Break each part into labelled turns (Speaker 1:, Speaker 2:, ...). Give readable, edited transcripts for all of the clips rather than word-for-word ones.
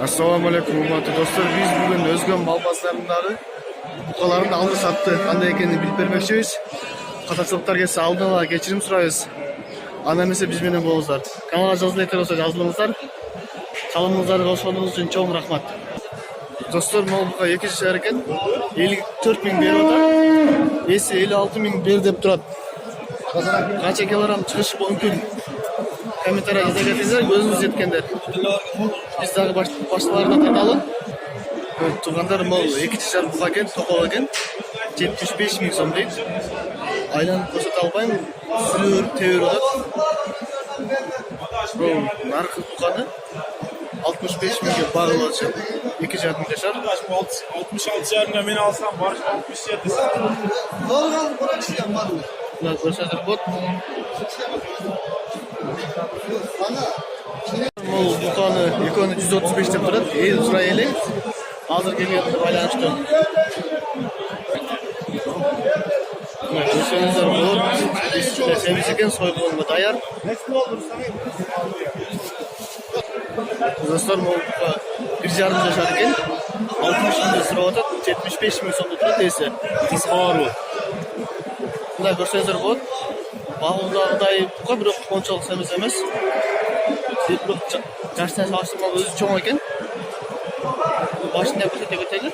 Speaker 1: Assalamu alaikum урматтуу достор. Биз бүгүн Өзгөн мал базарындагы букаларды алды сатты кандай экенин билип бермекчибиз. Катачылыктар келсе алдын ала кечирим сурайбыз. Анда эмесе биз менен болуңуздар. Каналга жазылбайтар болсо жазылыңыздар. Салымыңыздарды кошконуңуз үчүн чоң рахмат. Достор, мал бука 2 жашар экен. 54 миң берип атат. Эси 56 миң бер деп турат. Канча килограмм чыгышы мүмкүн? Комментарий жаза кетсеңиздер, көзүңүз жеткендер. Биз дагы башкаларына тарталы. Туугандар, мал 2 жашар бука экен, токол экен. 75 миң сом дейт. Айланып көрсөтө албайм. Сүлөр тебирип атат. Наркы буканы 65 миңге багылачы. 2 жашар.
Speaker 2: 66 жарымда мен алсам, барыш 67.
Speaker 1: Мына көрсөтөр бот. Мол буканы экөөнү 135 деп турат. Эл сурай элек. Азыр келген байланыштуу. Көрсөңүздөр болот. Семиз экен, сойгонго даяр. Достор, мол 1,5 жашар экен. 60 миңге сурап атат. 75 миң сомдо турат эси. Кыскаларбы. Мына көрсөңүздөр болот. Багылдагыдай бука, бирок кончолук семиз эмес. Бирок жаштан салыштырмалуу өзү чоң экен. Башында көрсөтө кетели.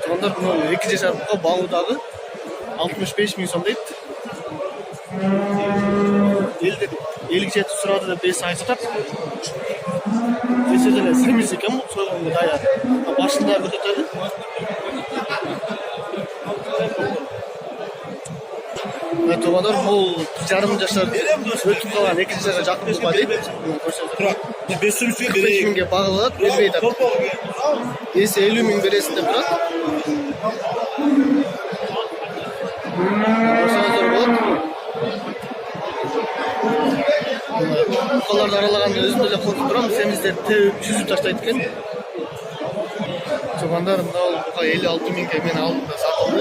Speaker 1: Туугандар, бул 2 жашар бука багылдагы 65 миң сом дейт. Элдик 57 сурады деп бес айтат. Эси деле семиз экен, бул сойгонго даяр. Башында көрсөтөлү. Туугандар, бул 1,5 жашар өтүп калган 2 жашарга жакын бука дейт.
Speaker 2: Турат. 500
Speaker 1: миңге багылат, бербей атат. Эси 50 миң бересиз деп турат. Көрсөңүздөр болот. Букаларды аралаганда өзүм деле коркуп турам, семиздер тебип жүзүп таштайт экен. Туугандар, мына бука 56 миңге мен алдым да сатылды.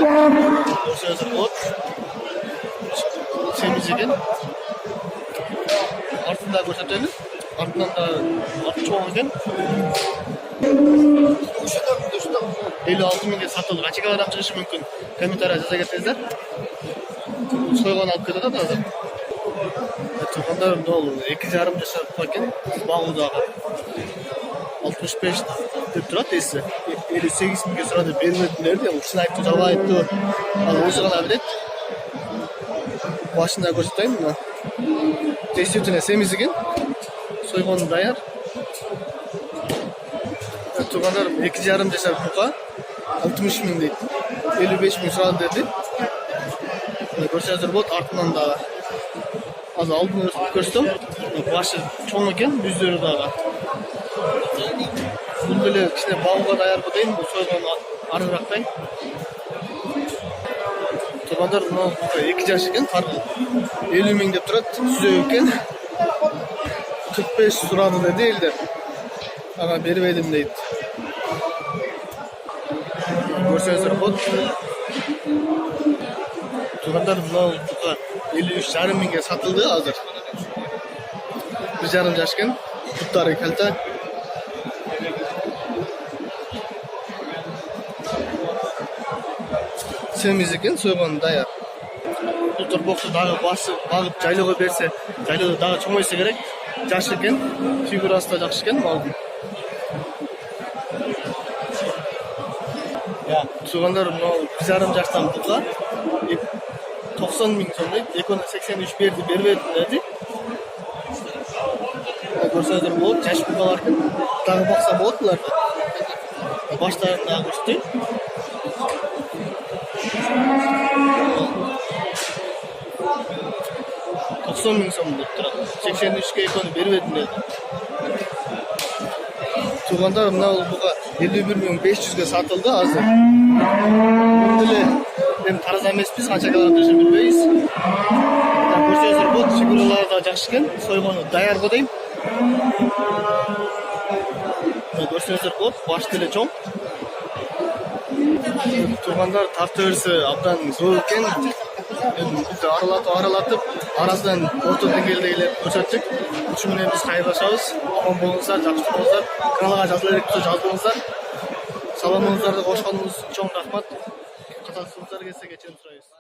Speaker 1: Көрсөңүздөр болот. Семиз экен. Артында көрсөтөлү. Артынан да чоң экен. 56 миңге сатылды. Канча килограмм чыгышы мүмкүн? Комментарий жаза кетсеңиздер. Сойгон алып кетип атат азыр. Туугандар, бул 2,5 жашар бука экен. Багылдагы 65 деп турат эси. 58 миңге сурады, бермедилер деп. Чын айтты, жалган айтты. Ал өзү гана билет. Башында көрсөтөйм мына. Действительно семиз экен. Сойгону даяр. Туугандар, 2,5 жашар бука 60 миң дейт. 55 миң сурады деди. Көрсөңүздөр болот, артынан дагы. Азыр алдын көрсөтөм. Башы чоң экен, жүздөрү дагы. Бул деле кичине багууга даярбы дейм, бул сойгону арырактай. Туугандар, мына 2 жаш экен, 50 миң деп турат, сүзөк экен. 45 сурады деди элдер. Ага бербедим дейт. Көрсөңүздөр болот. Туугандар, мына 53,5 миңге сатылды азыр. 1,5 жаш экен, буттары калта. Семиз экен, сойгону даяр. Бул торбокту дагы багып жайлоого берсе, жайлоодо дагы чоңойсо керек. Жаш экен, фигурасы да жакшы экен малдын. Туугандар, мына 1,5 жаштан бука 90 миң сом дейт. Экөөнү 83 берди, бербедим деди. Көрсөңүздөр болот, жаш букалар экен. Дагы бакса болот буларды. Баштарын дагы көрсөтөйм. Миң сом деп турат. 83ке экөөнү бербедим деди. Туугандар, мына бука 51,500ге сатылды азыр. Бул деле эми тараза эмеспиз, канча килограмм жүрүшүн билбейбиз. Көрсөңүздөр болот, фигуралары да жакшы экен, сойгону даярбы дейм. Көрсөңүздөр болот, баш деле чоң. Туугандар, тарта берсе абдан зор экен. Bizi aralatıp arasından orta dengelidegiler көрсөттүк. Ушу менен биз кайрылышабыз. Аман болуңуздар, жакшы болуңуздар. Каналга жазылып жазылыңыздар. Саламыңыздарды кошконуңуз үчүн чоң рахмат. Катасыңыздар келсе кечирим сурайбыз.